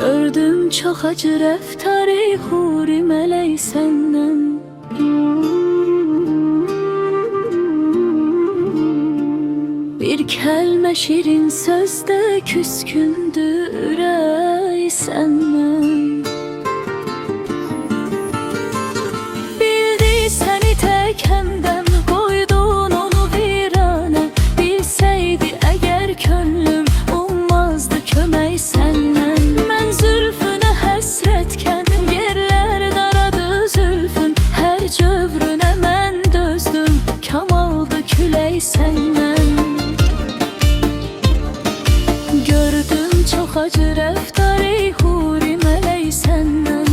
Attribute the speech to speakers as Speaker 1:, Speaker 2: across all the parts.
Speaker 1: Gördüm çok acı rəftarı huri mələk səndən. Bir kəlmə şirin sözdə küskündür ürək səndən. Bildi səni tək həmdəm, qoydun onu viranə. Bilsəydi əgər könlüm, ummazdı kömək səndən. Mən zülfünə həsrətkən, yerlər daradı zülfün. Hər cövrünə mən dözdüm, kamaldı külək səndən. Gördüm çox acı rəftarı huri mələk səndən.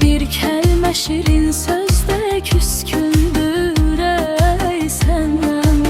Speaker 1: Bir kəlmə şirin sözdə küskündür ürək səndən.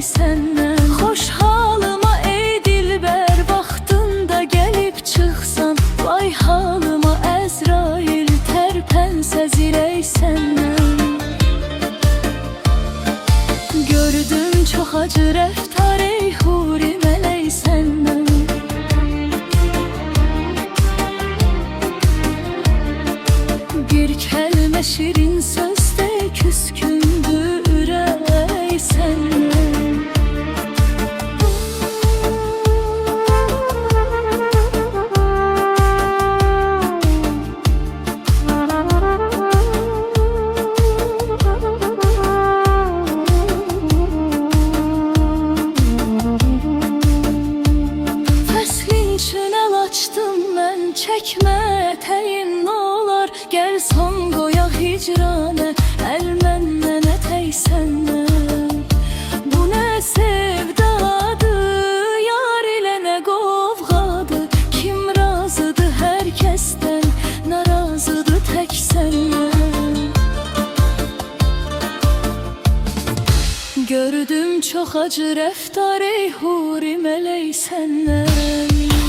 Speaker 1: Səndən xoş halıma ey dilbər, vaxtında gəlib çıxsan. Vay halıma Əzrail, tərpənsə zirək səndən. Gördüm çox acı rəftar ey huri mələk səndən. Bir kəlmə şirin sözdə küskündür ürək səndən. Çəkmə ətəyin nolar, gəl son qoyaq hicranə. Əl məndən ətək səndən. Bu nə sevdadır, yar ilə nə qovğadır. Kim razıdır hər kəsdən, narazıdır tək səndən. Gördüm çox acı rəftar ey huri mələk səndən.